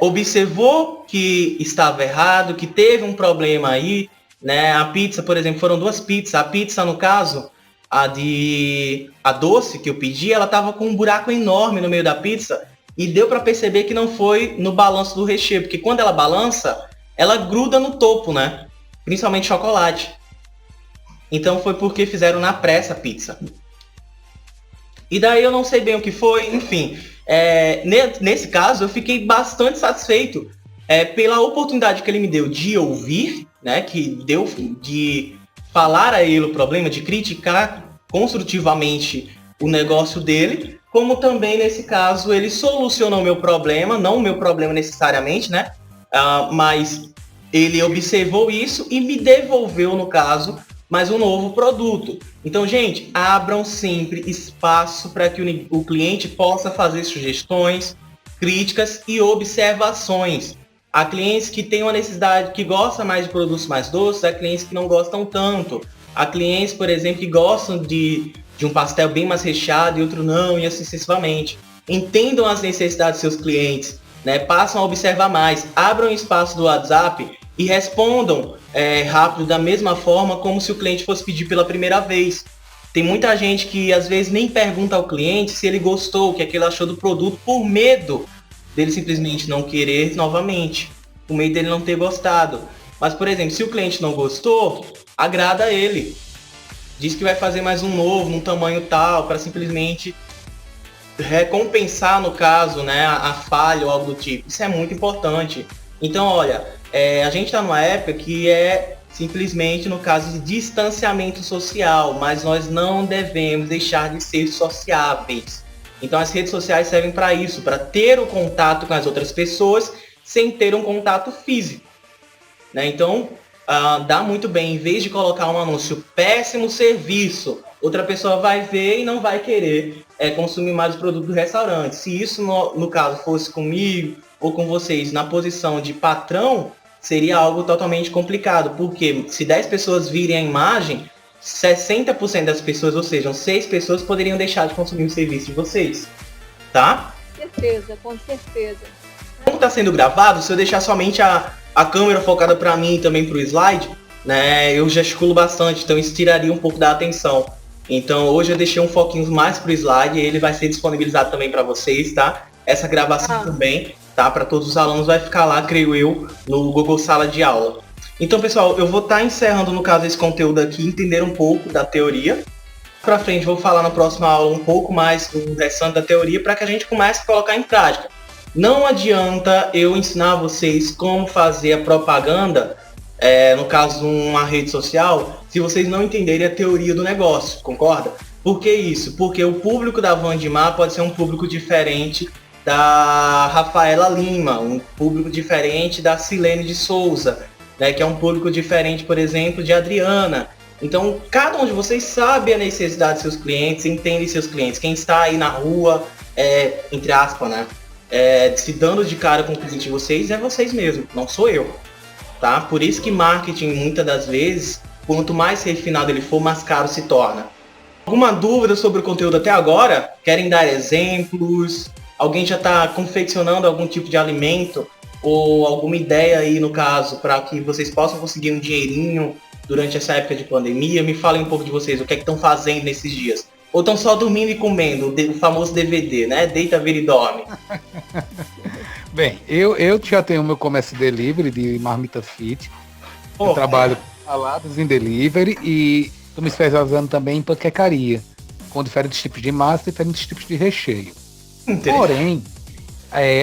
S1: observou que estava errado, que teve um problema aí, né? A pizza, por exemplo, foram 2 pizzas. A pizza, no caso, a doce que eu pedi, ela tava com um buraco enorme no meio da pizza e deu para perceber que não foi no balanço do recheio, porque quando ela balança, ela gruda no topo, né? Principalmente chocolate. Então foi porque fizeram na pressa a pizza. E daí eu não sei bem o que foi, enfim. Nesse caso, eu fiquei bastante satisfeito pela oportunidade que ele me deu de ouvir, né, que deu de falar a ele o problema, de criticar construtivamente o negócio dele, como também, nesse caso, ele solucionou o meu problema, não o meu problema necessariamente, né, mas ele observou isso e me devolveu, no caso, mais um novo produto. Então, gente, abram sempre espaço para que o cliente possa fazer sugestões, críticas e observações. Há clientes que têm uma necessidade, que gostam mais de produtos mais doces, há clientes que não gostam tanto. Há clientes, por exemplo, que gostam de um pastel bem mais recheado e outro não, e assim sucessivamente. Entendam as necessidades dos seus clientes, né? Passam a observar mais. Abram espaço do WhatsApp e respondam rápido da mesma forma como se o cliente fosse pedir pela primeira vez. Tem muita gente que às vezes nem pergunta ao cliente se ele gostou, o que é que ele achou do produto, por medo dele simplesmente não querer novamente, por medo dele não ter gostado. Mas, por exemplo, se o cliente não gostou, agrada ele. Diz que vai fazer mais um novo, num tamanho tal, para simplesmente recompensar, no caso, né, a falha ou algo do tipo. Isso é muito importante. Então, olha, a gente está numa época que é simplesmente no caso de distanciamento social, mas nós não devemos deixar de ser sociáveis. Então as redes sociais servem para isso, para ter o contato com as outras pessoas sem ter um contato físico, né? Então dá muito bem, em vez de colocar um anúncio péssimo serviço, outra pessoa vai ver e não vai querer consumir mais o produto do restaurante. Se isso no caso fosse comigo ou com vocês na posição de patrão, seria algo totalmente complicado, porque se 10 pessoas virem a imagem, 60% das pessoas, ou seja, 6 pessoas poderiam deixar de consumir o serviço de vocês, tá?
S4: Com certeza.
S1: Como está sendo gravado, se eu deixar somente a câmera focada para mim e também para o slide, né, eu gesticulo bastante, então isso tiraria um pouco da atenção. Então hoje eu deixei um foquinho mais para o slide e ele vai ser disponibilizado também para vocês, tá? Essa gravação também, tá? Para todos os alunos vai ficar lá, creio eu, no Google Sala de Aula. Então, pessoal, eu vou estar encerrando, no caso, esse conteúdo aqui, entender um pouco da teoria. Para frente, vou falar na próxima aula um pouco mais do restante da teoria para que a gente comece a colocar em prática. Não adianta eu ensinar vocês como fazer a propaganda, no caso, uma rede social, se vocês não entenderem a teoria do negócio, concorda? Por que isso? Porque o público da Vandimar pode ser um público diferente da Rafaela Lima, um público diferente da Silene de Souza, né, que é um público diferente, por exemplo, de Adriana. Então, cada um de vocês sabe a necessidade de seus clientes, entende seus clientes. Quem está aí na rua, entre aspas, né, se dando de cara com o cliente de vocês, é vocês mesmos, não sou eu. Tá? Por isso que marketing, muitas das vezes, quanto mais refinado ele for, mais caro se torna. Alguma dúvida sobre o conteúdo até agora? Querem dar exemplos? Alguém já está confeccionando algum tipo de alimento? Ou alguma ideia aí, no caso, para que vocês possam conseguir um dinheirinho durante essa época de pandemia? Me falem um pouco de vocês, o que é que estão fazendo nesses dias? Ou estão só dormindo e comendo, o famoso DVD, né? Deita, vira e dorme.
S2: Bem, eu já tenho meu comércio delivery de marmita fit. Eu trabalho com saladas em delivery e estou me especializando também em panquecaria, com diferentes tipos de massa, diferentes tipos de recheio. Porém,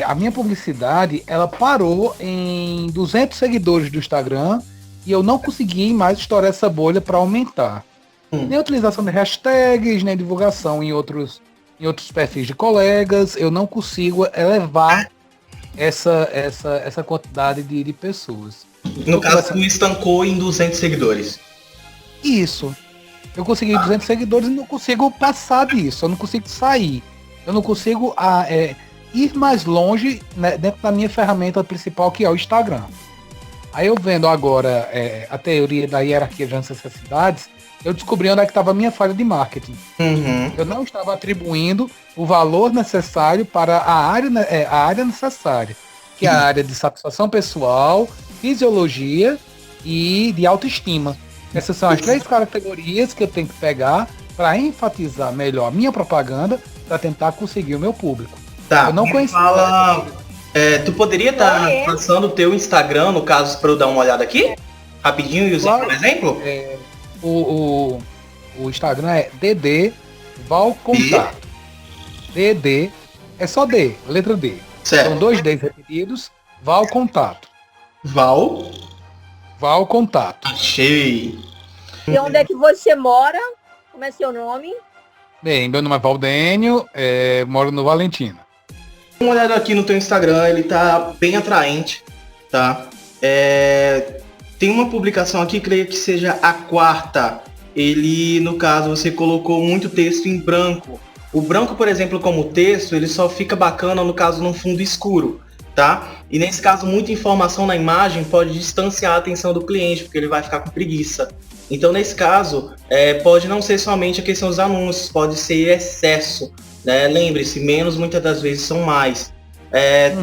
S2: a minha publicidade, ela parou em 200 seguidores do Instagram e eu não consegui mais estourar essa bolha para aumentar. Nem utilização de hashtags, nem divulgação em outros perfis de colegas, eu não consigo elevar essa quantidade de pessoas.
S1: No caso, tu estancou em 200 seguidores.
S2: Isso. Eu consegui 200 seguidores e não consigo passar disso. Eu não consigo sair. Eu não consigo ir mais longe, né, dentro da minha ferramenta principal, que é o Instagram. Aí eu vendo agora a teoria da hierarquia das necessidades, eu descobri onde é que estava a minha falha de marketing. Eu não estava atribuindo o valor necessário para a área necessária, que é a área de satisfação pessoal, fisiologia e de autoestima. Essas são as 3 categorias que eu tenho que pegar para enfatizar melhor a minha propaganda, para tentar conseguir o meu público.
S1: Tá,
S2: eu não conheço.
S1: Tu poderia estar passando o teu Instagram, no caso, para eu dar uma olhada aqui? Rapidinho e usar, por exemplo?
S2: O Instagram é DD Val Contato. DD é só D, letra D.
S1: Certo.
S2: São 2 Ds repetidos. Val Contato.
S1: Val
S2: Contato.
S1: Achei.
S4: E onde é que você mora? Como é seu nome?
S2: Bem, meu nome é Valdênio, moro no Valentina.
S1: Dá uma olhada aqui no teu Instagram, ele tá bem atraente, tá? Tem uma publicação aqui, creio que seja a 4ª. Ele, no caso, você colocou muito texto em branco. O branco, por exemplo, como texto, ele só fica bacana, no caso, num fundo escuro, tá? E nesse caso, muita informação na imagem pode distanciar a atenção do cliente, porque ele vai ficar com preguiça. Então, nesse caso, pode não ser somente a questão dos anúncios, pode ser excesso, né? Lembre-se, menos muitas das vezes são mais.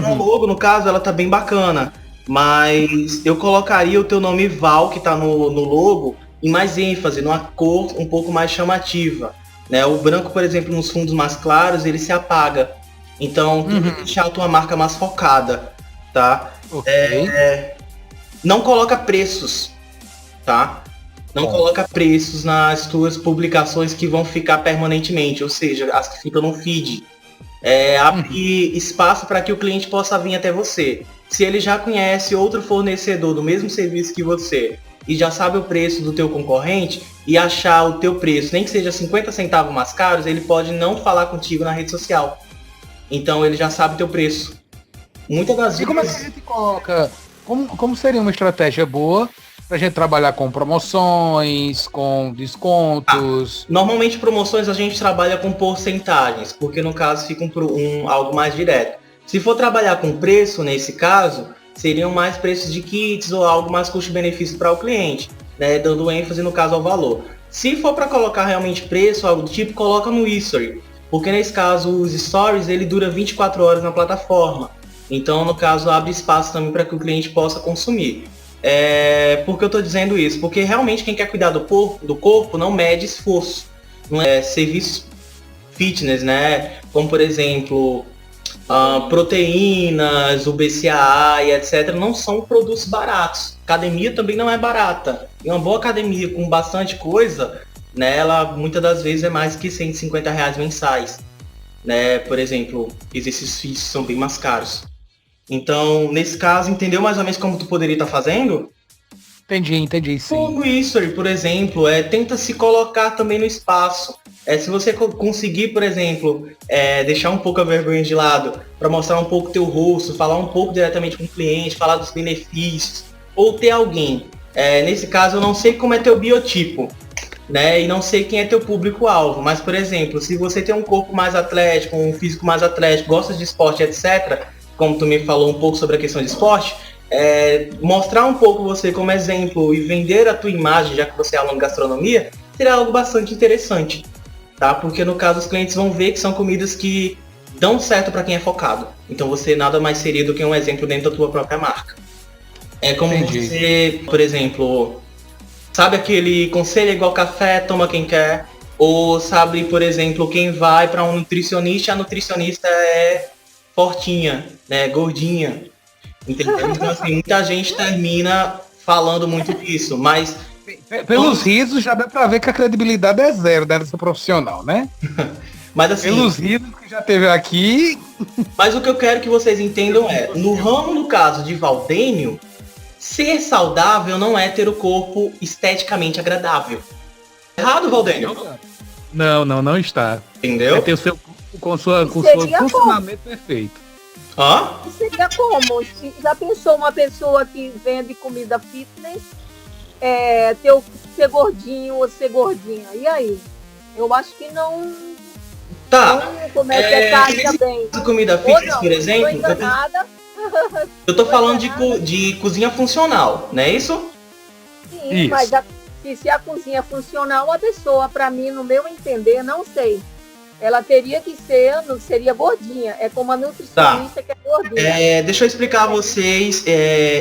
S1: No logo, no caso, ela tá bem bacana, mas eu colocaria o teu nome Val, que tá no logo, em mais ênfase, numa cor um pouco mais chamativa, né? O branco, por exemplo, nos fundos mais claros, ele se apaga. Então, tu tem que deixar a tua marca mais focada, tá?
S2: Okay.
S1: Não coloca preços, tá? Não coloca preços nas tuas publicações que vão ficar permanentemente, ou seja, as que ficam no feed. Abre espaço para que o cliente possa vir até você. Se ele já conhece outro fornecedor do mesmo serviço que você e já sabe o preço do teu concorrente e achar o teu preço, nem que seja 50 centavos mais caros, ele pode não falar contigo na rede social. Então ele já sabe o teu preço. Muitas das vezes...
S2: E como é que a gente coloca... Como seria uma estratégia boa pra gente trabalhar com promoções, com descontos?
S1: Normalmente promoções a gente trabalha com porcentagens, porque no caso fica algo mais direto. Se for trabalhar com preço, nesse caso, seriam mais preços de kits ou algo mais custo-benefício para o cliente, né, dando ênfase no caso ao valor. Se for para colocar realmente preço, algo do tipo, coloca no history, porque nesse caso os stories ele dura 24 horas na plataforma. Então, no caso, abre espaço também para que o cliente possa consumir. Por que eu estou dizendo isso? Porque realmente quem quer cuidar do corpo não mede esforço. Não é serviços fitness, né? Como, por exemplo, proteínas, o BCAA e etc. não são produtos baratos. Academia também não é barata. E uma boa academia com bastante coisa, né, ela muitas das vezes é mais que R$150 mensais. Né? Por exemplo, exercícios físicos são bem mais caros. Então, nesse caso, entendeu mais ou menos como tu poderia estar fazendo?
S2: Entendi, sim.
S1: Tudo isso, por exemplo, tenta se colocar também no espaço. Se você conseguir, por exemplo, deixar um pouco a vergonha de lado, para mostrar um pouco teu rosto, falar um pouco diretamente com o cliente, falar dos benefícios, ou ter alguém. Nesse caso, eu não sei como é teu biotipo, né? E não sei quem é teu público-alvo, mas, por exemplo, se você tem um corpo mais atlético, um físico mais atlético, gosta de esporte, etc., como tu me falou um pouco sobre a questão de esporte, mostrar um pouco você como exemplo e vender a tua imagem, já que você é aluno de gastronomia, seria algo bastante interessante, tá? Porque no caso os clientes vão ver que são comidas que dão certo para quem é focado. Então você nada mais seria do que um exemplo dentro da tua própria marca. É como você, por exemplo, sabe aquele conselho é igual café, toma quem quer? Ou sabe, por exemplo, quem vai para um nutricionista, a nutricionista é fortinha, né, gordinha. Entendeu? Então, assim, muita gente termina falando muito disso, mas
S2: Pelos risos já dá pra ver que a credibilidade é zero dessa profissional, né?
S1: assim,
S2: Pelos risos que já teve aqui.
S1: mas o que eu quero que vocês entendam é, no ramo do caso de Valdênio, ser saudável não é ter o corpo esteticamente agradável. Errado, Valdênio?
S2: Não está.
S1: Entendeu?
S2: É ter o seu com seu
S4: Seria
S2: funcionamento perfeito.
S1: Hã?
S4: Seria como? Já pensou uma pessoa que vende comida fitness, ser gordinho ou ser gordinha? E aí? Eu acho que não.
S1: Tá.
S4: Não começa a carne também.
S1: Comida
S4: Ou
S1: fitness,
S4: não,
S1: por exemplo,
S4: tô enganada.
S1: eu tô falando de cozinha funcional, não é isso?
S4: Sim,
S2: Isso.
S4: mas se a cozinha é funcional, a pessoa, para mim, no meu entender, não sei. Ela teria que ser, não seria gordinha. É como a nutricionista que é gordinha.
S1: Deixa eu explicar a vocês.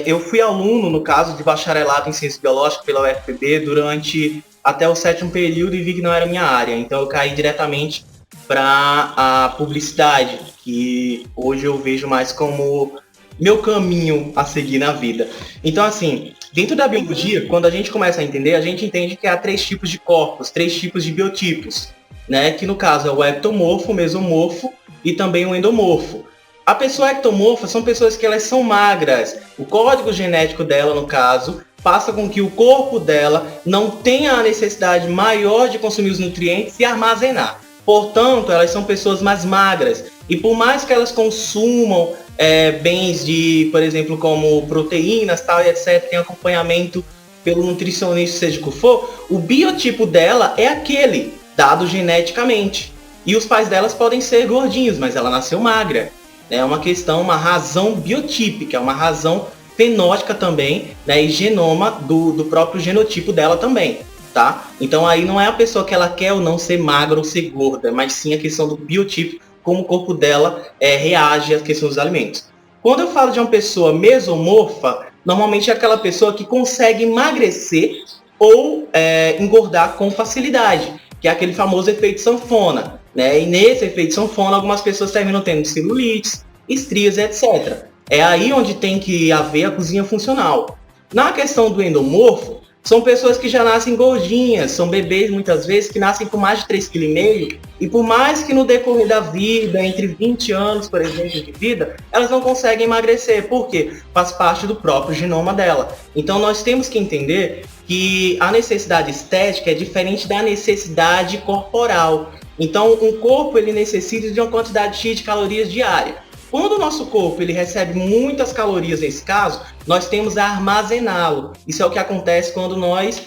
S1: Eu fui aluno, no caso, de bacharelado em ciência biológica pela UFPB durante até o 7º período e vi que não era minha área. Então eu caí diretamente para a publicidade, que hoje eu vejo mais como meu caminho a seguir na vida. Então, assim, dentro da biologia, quando a gente começa a entender, a gente entende que há 3 tipos de corpos, 3 tipos de biotipos, né? Que no caso é o ectomorfo, o mesomorfo e também o endomorfo. A pessoa ectomorfa são pessoas que elas são magras. O código genético dela, no caso, faça com que o corpo dela não tenha a necessidade maior de consumir os nutrientes e armazenar. Portanto, elas são pessoas mais magras. E por mais que elas consumam bens de, por exemplo, como proteínas, tal e etc., tem acompanhamento pelo nutricionista, seja o que for, o biotipo dela é aquele, dado geneticamente. E os pais delas podem ser gordinhos, mas ela nasceu magra. É uma questão, uma razão biotípica, é uma razão fenótica também, né, e genoma do próprio genotipo dela também, tá? Então aí não é a pessoa que ela quer ou não ser magra ou ser gorda, mas sim a questão do biotipo, como o corpo dela reage à questão dos alimentos. Quando eu falo de uma pessoa mesomorfa, normalmente é aquela pessoa que consegue emagrecer ou engordar com facilidade, que é aquele famoso efeito sanfona, né? E nesse efeito sanfona, algumas pessoas terminam tendo celulites, estrias, etc. É aí onde tem que haver a cozinha funcional. Na questão do endomorfo, são pessoas que já nascem gordinhas, são bebês muitas vezes que nascem com mais de 3,5 kg, e por mais que no decorrer da vida, entre 20 anos, por exemplo, de vida, elas não conseguem emagrecer. Por quê? Faz parte do próprio genoma dela. Então nós temos que entender que a necessidade estética é diferente da necessidade corporal. Então um corpo ele necessita de uma quantidade X de calorias diária. Quando o nosso corpo ele recebe muitas calorias nesse caso, nós temos a armazená-lo. Isso é o que acontece quando nós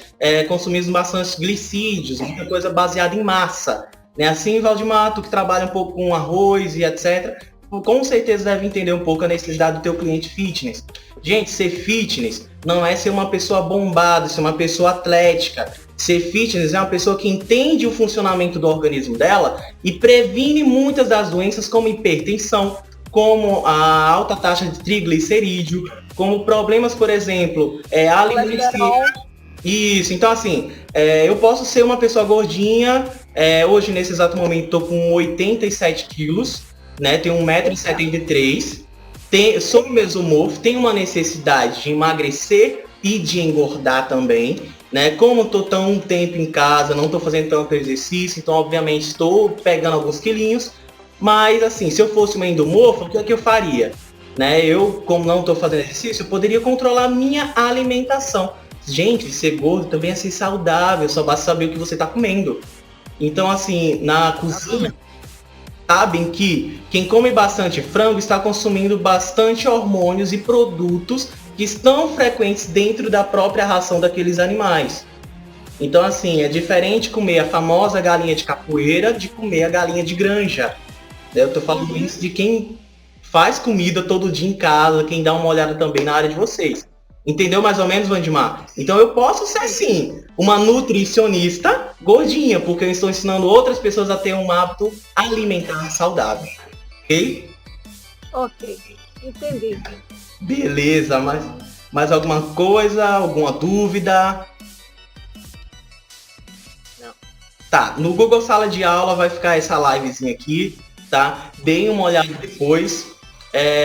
S1: consumimos bastante glicídios, muita coisa baseada em massa. Né? Assim, Valdemar, tu que trabalha um pouco com arroz e etc., com certeza deve entender um pouco a necessidade do teu cliente fitness. Gente, ser fitness não é ser uma pessoa bombada, ser uma pessoa atlética. Ser fitness é uma pessoa que entende o funcionamento do organismo dela e previne muitas das doenças como hipertensão, como a alta taxa de triglicerídeo, como problemas, por exemplo, alimentícios. Isso, então assim, eu posso ser uma pessoa gordinha, hoje nesse exato momento estou com 87 quilos, né, tenho 1,73 m, sou mesomorfo, tenho uma necessidade de emagrecer e de engordar também, né, como estou tão tempo em casa, não estou fazendo tanto exercício, então obviamente estou pegando alguns quilinhos. Mas, assim, se eu fosse uma endomorfa, o que é que eu faria? Né? Eu, como não estou fazendo exercício, eu poderia controlar minha alimentação. Gente, ser gordo também é ser saudável, só basta saber o que você está comendo. Então, assim, na cozinha, sabem que quem come bastante frango está consumindo bastante hormônios e produtos que estão frequentes dentro da própria ração daqueles animais. Então, assim, é diferente comer a famosa galinha de capoeira de comer a galinha de granja. Eu tô falando isso de quem faz comida todo dia em casa, quem dá uma olhada também na área de vocês. Entendeu mais ou menos, Vandimar? Então eu posso ser, sim, uma nutricionista gordinha, porque eu estou ensinando outras pessoas a ter um hábito alimentar saudável. Ok?
S4: Ok, entendi.
S1: Beleza, mais alguma coisa? Alguma dúvida? Não. Tá, no Google Sala de Aula vai ficar essa livezinha aqui. Tá? Deem uma olhada depois,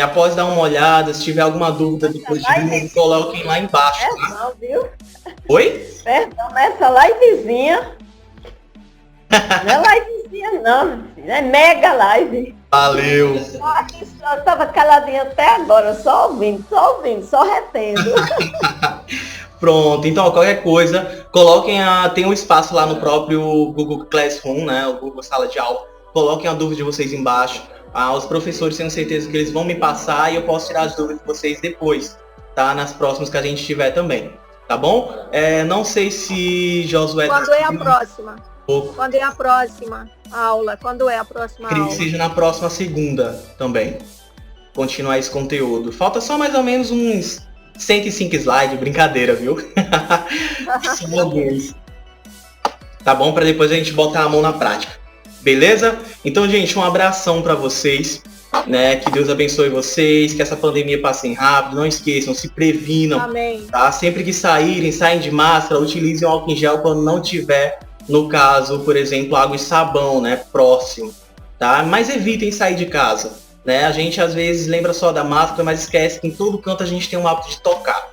S1: após dar uma olhada, se tiver alguma dúvida depois de mim, coloquem lá embaixo. Tá?
S5: Não, viu?
S1: Oi?
S5: Perdão, essa livezinha. Não é livezinha, não, meu filho. É mega live.
S1: Valeu!
S5: Eu tava caladinha até agora, só ouvindo, só retendo.
S1: Pronto, então qualquer coisa, coloquem tem um espaço lá no próprio Google Classroom, né? O Google Sala de Aula. Coloquem a dúvida de vocês embaixo. Os professores tenho certeza que eles vão me passar e eu posso tirar as dúvidas de vocês depois, tá? Nas próximas que a gente tiver também, tá bom? Não sei se Josué...
S4: Quando é a próxima?
S1: Pouco.
S4: Quando é a próxima aula? Quando é a próxima
S1: Acredito
S4: aula?
S1: que seja na próxima segunda também. Continuar esse conteúdo. Falta só mais ou menos uns 105 slides, brincadeira, viu? Só alguns. Tá bom? Pra depois a gente botar a mão na prática. Beleza? Então, gente, um abração pra vocês. Né? Que Deus abençoe vocês, que essa pandemia passe rápido. Não esqueçam, se previnam.
S4: Amém.
S1: Tá? Sempre que saem de máscara, utilizem o álcool em gel quando não tiver, no caso, por exemplo, água e sabão, né? Próximo. Tá? Mas evitem sair de casa. Né? A gente às vezes lembra só da máscara, mas esquece que em todo canto a gente tem um hábito de tocar.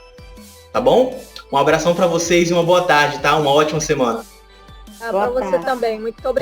S1: Tá bom? Um abração pra vocês e uma boa tarde, tá? Uma ótima semana.
S4: Pra você também. Muito obrigada.